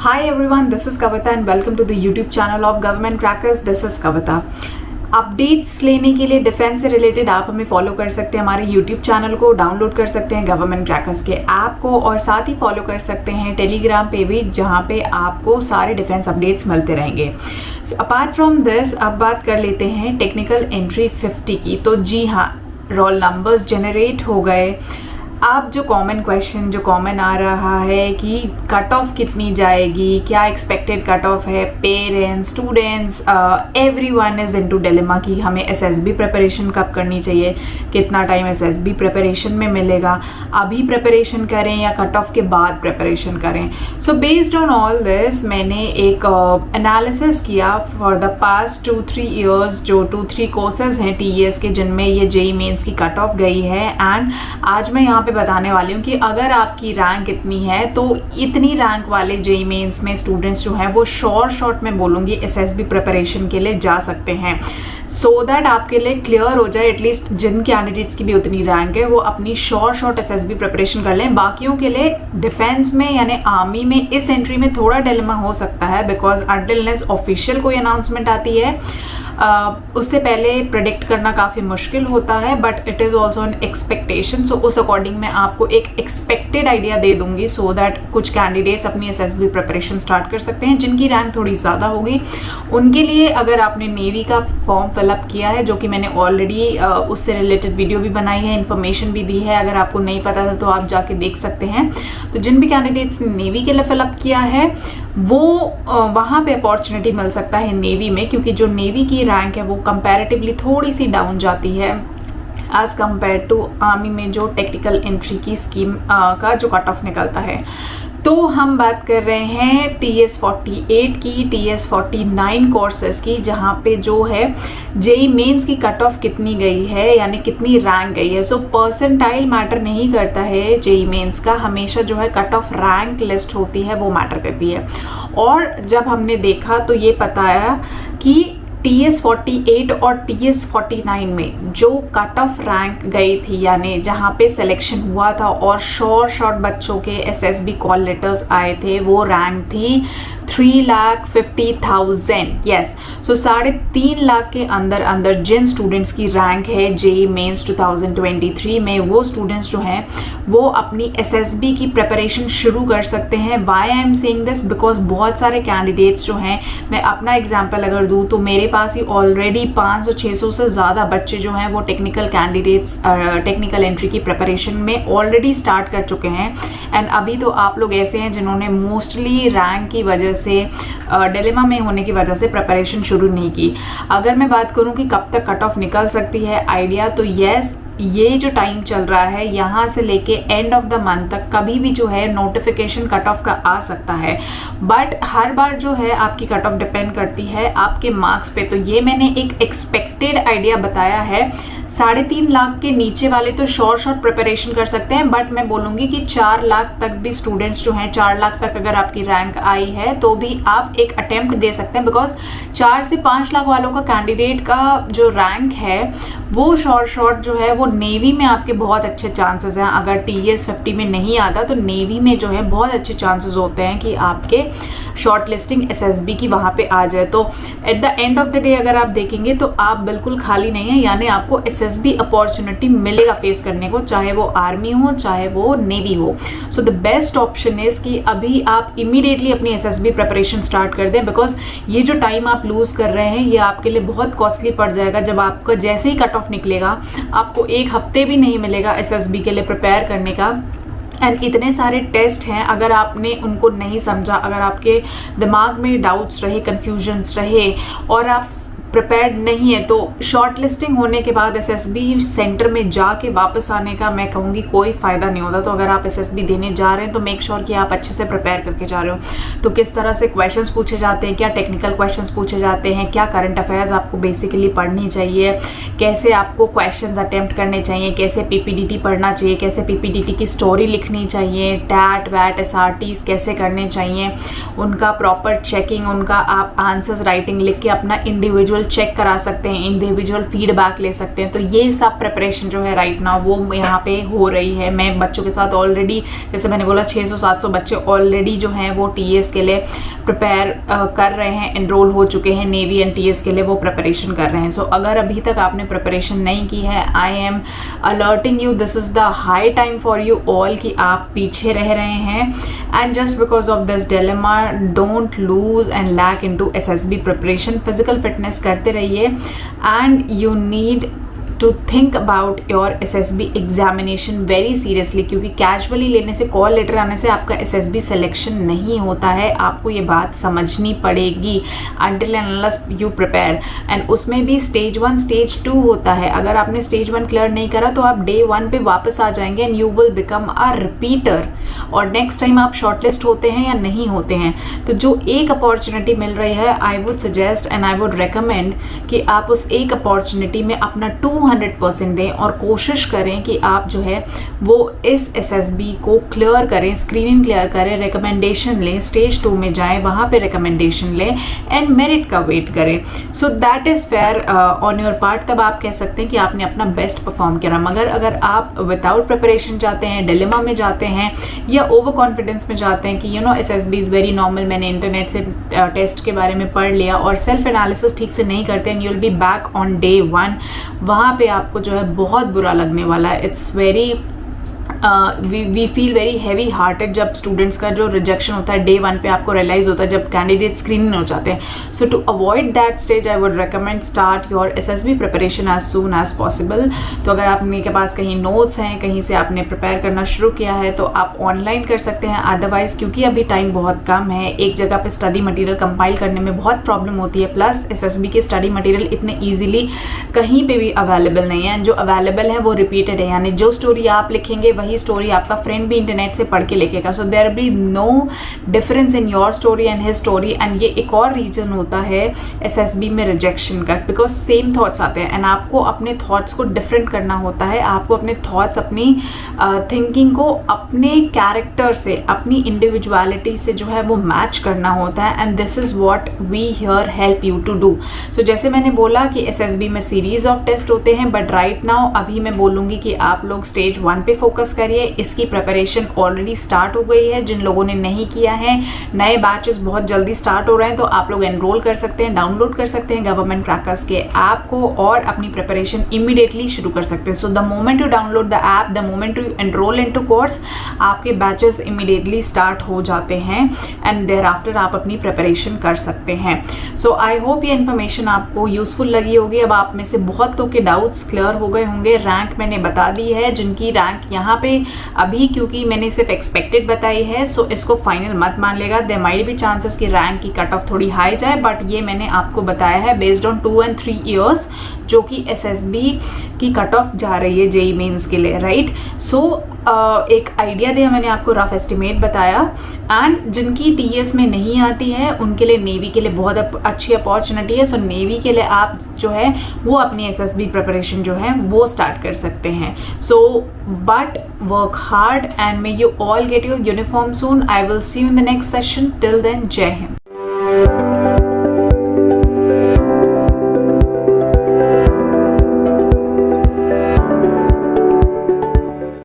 Hi everyone, this is Kavita and welcome to the YouTube channel of Government Crackers. This is Kavita. Updates लेने के लिए defence से related आप हमें follow कर सकते हैं, हमारे YouTube चैनल को डाउनलोड कर सकते हैं गवर्नमेंट क्रैकर्स के ऐप को, और साथ ही फॉलो कर सकते हैं टेलीग्राम पे भी, जहाँ पे आपको सारे डिफेंस अपडेट्स मिलते रहेंगे। सो अपार्ट फ्रॉम दिस अब बात कर लेते हैं टेक्निकल एंट्री 50 की। तो जी हाँ, रोल नंबर्स जनरेट हो गए। अब जो कॉमन क्वेश्चन जो कॉमन आ रहा है कि कट ऑफ कितनी जाएगी, क्या एक्सपेक्टेड कट ऑफ है, parents, students, everyone is into dilemma कि हमें एसएसबी प्रिपरेशन कब करनी चाहिए, कितना टाइम एसएसबी प्रिपरेशन में मिलेगा, अभी प्रिपरेशन करें या कट ऑफ के बाद प्रिपरेशन करें। So based on all this मैंने एक एनालिसिस किया फॉर द पास्ट 2-3 ईयर्स, जो 2-3 कोर्सेज हैं टीईएस के जिनमें ये जेईई मेंस की कट ऑफ गई है। एंड आज मैं यहाँ पे बताने वाली हूँ कि अगर आपकी रैंक इतनी है तो इतनी रैंक वाले जेईई मेंस में स्टूडेंट्स जो हैं वो शॉर्ट में बोलूँगी एसएसबी प्रिपरेशन के लिए जा सकते हैं, सो दैट आपके लिए क्लियर हो जाए एटलीस्ट जिन कैंडिडेट्स की भी उतनी रैंक है वो अपनी शॉर्ट एसएसबी प्रिपरेशन कर लें। बाकियों के लिए डिफेंस में यानी आर्मी में इस एंट्री में थोड़ा डिलेमा हो सकता है, बिकॉज अनटिल अनलेस ऑफिशियल कोई अनाउंसमेंट आती है उससे पहले प्रेडिक्ट करना काफ़ी मुश्किल होता है, but it is also an expectation. So उस अकॉर्डिंग मैं आपको एक एक्सपेक्टेड आइडिया दे दूंगी, सो दैट कुछ कैंडिडेट्स अपनी एसएसबी प्रिपरेशन स्टार्ट कर सकते हैं जिनकी रैंक थोड़ी ज़्यादा होगी। उनके लिए अगर आपने नेवी का फॉर्म फिलअप किया है, जो कि मैंने ऑलरेडी उससे रिलेटेड वीडियो भी बनाई है, इन्फॉर्मेशन भी दी है, अगर आपको नहीं पता था तो आप जाके देख सकते हैं। तो जिन भी कैंडिडेट्स ने नेवी के लिए फिलअप किया है वो वहाँ पे अपॉर्चुनिटी मिल सकता है नेवी में, क्योंकि जो नेवी की रैंक है वो कंपैरेटिवली थोड़ी सी डाउन जाती है एज़ कम्पेयर टू आर्मी में जो टेक्निकल एंट्री की स्कीम का जो कट ऑफ निकलता है। तो हम बात कर रहे हैं TS 48 की, TS 49 कोर्सेज की, जहाँ पे जो है जेईई मेंस की कट ऑफ कितनी गई है, यानी कितनी रैंक गई है। सो परसेंटाइल मैटर नहीं करता है जेईई मेंस का, हमेशा जो है कट ऑफ रैंक लिस्ट होती है वो मैटर करती है। और जब हमने देखा तो ये पता आया कि TS 48 और TS 49 में जो कट ऑफ रैंक गई थी, यानी जहाँ पे सिलेक्शन हुआ था और शॉर्ट बच्चों के एसएसबी कॉल लेटर्स आए थे, वो रैंक थी 3,50,000। यस, सो 3.5 लाख के अंदर जिन स्टूडेंट्स की रैंक है जेईई मेंस 2023 में, वो स्टूडेंट्स जो हैं वो अपनी एसएसबी की प्रिपरेशन शुरू कर सकते हैं। Why I am saying this, because बहुत सारे कैंडिडेट्स जो हैं, मैं अपना एग्जाम्पल अगर दूँ तो मेरे पास ही ऑलरेडी 500-600 से ज़्यादा बच्चे जो हैं वो टेक्निकल कैंडिडेट्स टेक्निकल एंट्री की प्रिपरेशन में ऑलरेडी स्टार्ट कर चुके हैं। एंड अभी तो आप लोग ऐसे हैं जिन्होंने मोस्टली रैंक की वजह से डिलेमा में होने की वजह से प्रिपरेशन शुरू नहीं की। अगर मैं बात करूं कि कब तक कट ऑफ निकल सकती है आइडिया, तो यस, ये जो टाइम चल रहा है यहाँ से लेके एंड ऑफ द मंथ तक कभी भी जो है नोटिफिकेशन कट ऑफ का आ सकता है, बट हर बार जो है आपकी कट ऑफ डिपेंड करती है आपके मार्क्स पे। तो ये मैंने एक एक्सपेक्टेड आइडिया बताया है। 3.5 लाख के नीचे वाले तो शॉर्ट प्रिपरेशन कर सकते हैं, बट मैं बोलूँगी कि 4 लाख तक भी स्टूडेंट्स जो हैं, 4 लाख तक अगर आपकी रैंक आई है तो भी आप एक अटेम्प्ट दे सकते हैं, बिकॉज 4 से 5 लाख वालों का कैंडिडेट का जो रैंक है वो शॉर्ट जो है वो नेवी में आपके बहुत अच्छे चांसेस हैं। अगर TS 50 में नहीं आता तो नेवी में जो है बहुत अच्छे चांसेस होते हैं कि आपके शॉर्ट लिस्टिंग एसएसबी की वहाँ पे आ जाए। तो at the end of the day अगर आप देखेंगे तो आप बिल्कुल खाली नहीं है, यानी आपको एसएसबी अपॉर्चुनिटी मिलेगा फेस करने को, चाहे वो आर्मी हो चाहे वो नेवी हो। So the best option is कि अभी आप इमीडिएटली अपनी एसएसबी प्रिपरेशन स्टार्ट कर दें, बिकॉज ये जो टाइम आप लूज़ कर रहे हैं ये आपके लिए बहुत कॉस्टली पड़ जाएगा। जब आपका जैसे ही कट ऑफ निकलेगा आपको 1 हफ्ते भी नहीं मिलेगा एसएसबी के लिए प्रिपेयर करने का। एंड इतने सारे टेस्ट हैं, अगर आपने उनको नहीं समझा, अगर आपके दिमाग में डाउट्स रहे, कन्फ्यूजन्स रहे और आप प्रिपेयर्ड नहीं है, तो शॉर्ट लिस्टिंग होने के बाद एसएसबी सेंटर में जाके वापस आने का मैं कहूँगी कोई फ़ायदा नहीं होता। तो अगर आप एसएसबी देने जा रहे हैं तो मेक श्योर कि आप अच्छे से प्रिपेयर करके जा रहे हो। तो किस तरह से क्वेश्चंस पूछे जाते हैं, क्या टेक्निकल क्वेश्चंस पूछे जाते हैं, क्या करंट अफेयर्स आपको बेसिकली पढ़नी चाहिए, कैसे आपको क्वेश्चंस अटेम्प्ट करने चाहिए, कैसे PPDT पढ़ना चाहिए, कैसे PPDT की स्टोरी लिखनी चाहिए, टैट वैट SRTs कैसे करने चाहिए, उनका प्रॉपर चेकिंग, उनका आप आंसर्स राइटिंग लिख के अपना इंडिविजुअल इंडिविजुअल चेक करा सकते हैं, इंडिविजुअल फीडबैक ले सकते हैं। तो ये सब प्रिपरेशन जो है राइट नाउ वो यहाँ पे हो रही है। मैं बच्चों के साथ ऑलरेडी, जैसे मैंने बोला 600-700 बच्चे ऑलरेडी जो हैं वो TS के लिए प्रिपेयर कर रहे हैं, एनरोल हो चुके हैं नेवी एंड TS के लिए वो प्रिपरेशन कर रहे हैं। सो अगर अभी तक आपने प्रिपरेशन नहीं की है, I am alerting you, this is the high time for you all कि आप पीछे रह रहे हैं। And just because of this dilemma, don't lose and lack into SSB preparation. Physical fitness करते रहिए and you need to think about your SSB examination very seriously, क्योंकि casually लेने से, कॉल लेटर आने से आपका SSB सिलेक्शन नहीं होता है। आपको ये बात समझनी पड़ेगी until and unless you prepare। And उसमें भी स्टेज 1 स्टेज 2 होता है। अगर आपने स्टेज 1 क्लियर नहीं करा तो आप डे 1 पे वापस आ जाएंगे and you will become a repeater, और नेक्स्ट टाइम आप शॉर्टलिस्ट होते हैं या नहीं होते हैं। तो जो एक अपॉर्चुनिटी मिल रही है, I would suggest and I would recommend कि आप उस एक अपॉर्चुनिटी में अपना 200% दें और कोशिश करें कि आप जो है वो इस SSB को क्लियर करें, स्क्रीनिंग क्लियर करें, रिकमेंडेशन लें, स्टेज 2 में जाएं, वहाँ पे रिकमेंडेशन लें एंड मेरिट का वेट करें। So that is fair on your part. तब आप कह सकते हैं कि आपने अपना बेस्ट परफॉर्म किया। मगर अगर आप विदाउट प्रिपरेशन जाते हैं, डिलेमा में जाते हैं या ओवर कॉन्फिडेंस में जाते हैं कि you know SSB is very normal, मैंने इंटरनेट से टेस्ट के बारे में पढ़ लिया, और सेल्फ एनालिसिस ठीक से नहीं करते and you will be back on day 1, वहाँ पे आपको जो है बहुत बुरा लगने वाला है। It's very we feel very heavy hearted जब स्टूडेंट्स का जो रिजेक्शन होता है डे 1 पे आपको रियलाइज़ होता है, जब कैंडिडेट स्क्रीनिंग हो जाते हैं। So to avoid that stage I would recommend start your SSB preparation as soon as possible. तो अगर आपके पास कहीं नोट्स हैं, कहीं से आपने प्रिपेयर करना शुरू किया है, तो आप ऑनलाइन कर सकते हैं। अदरवाइज़ क्योंकि अभी टाइम बहुत कम है, एक जगह पे स्टडी मटेरियल कंपाइल करने में बहुत प्रॉब्लम होती है, प्लस SSB के स्टडी मटेरियल इतने ईजिली कहीं पर भी अवेलेबल नहीं है। जो अवेलेबल है वो रिपीटेड है, यानी जो स्टोरी आप लिखेंगे वही स्टोरी आपका फ्रेंड भी इंटरनेट से पढ़ के लिखेगा। So there be no difference in your story and his story. And ये एक और रीजन होता है SSB में रिजेक्शन का, बिकॉज सेम थॉट्स आते हैं एंड आपको अपने थॉट्स को डिफरेंट करना होता है। आपको अपने थॉट्स, अपनी थिंकिंग को अपने कैरेक्टर से, अपनी इंडिविजुअलिटी से जो है वो मैच करना होता है। And this is what we here help you to do. So जैसे मैंने बोला कि SSB में सीरीज ऑफ टेस्ट होते हैं, बट राइट नाउ अभी मैं बोलूँगी कि आप लोग स्टेज 1 पे फोकस करिए। इसकी प्रिपरेशन ऑलरेडी स्टार्ट हो गई है। जिन लोगों ने नहीं किया है, नए बैचेस बहुत जल्दी स्टार्ट हो रहे हैं, तो आप लोग एनरोल कर सकते हैं, डाउनलोड कर सकते हैं गवर्नमेंट क्रैकर्स के ऐप को और अपनी प्रिपरेशन इमीडिएटली शुरू कर सकते हैं। So the moment you download the app, the moment you enrol into course, आपके बैचेस इमीडिएटली स्टार्ट हो जाते हैं एंड देयर आफ्टर आप अपनी प्रिपरेशन कर सकते हैं। सो आई होप ये इन्फॉर्मेशन आपको यूजफुल लगी होगी। अब आप में से बहुत लोग के डाउट्स क्लियर हो गए होंगे। रैंक मैंने बता दी है, जिनकी रैंक यहाँ पे अभी, क्योंकि मैंने सिर्फ एक्सपेक्टेड बताई है, सो इसको फाइनल मत मान लेगा। देयर माइट बी चांसेस कि रैंक की कट ऑफ थोड़ी हाई जाए, बट ये मैंने आपको बताया है बेस्ड ऑन 2 and 3 ईयर्स जो कि SSB की कट ऑफ जा रही है JEE मेंस के लिए, राइट। सो एक आइडिया दिया मैंने आपको, रफ एस्टिमेट बताया। एंड जिनकी TS में नहीं आती है उनके लिए नेवी के लिए बहुत अच्छी अपॉर्चुनिटी है। सो नेवी के लिए आप जो है वो अपनी SSB प्रिपरेशन जो है वो स्टार्ट कर सकते हैं। So but work hard and may you all get your uniform soon. I will see you in the next session. Till then, Jai Hind.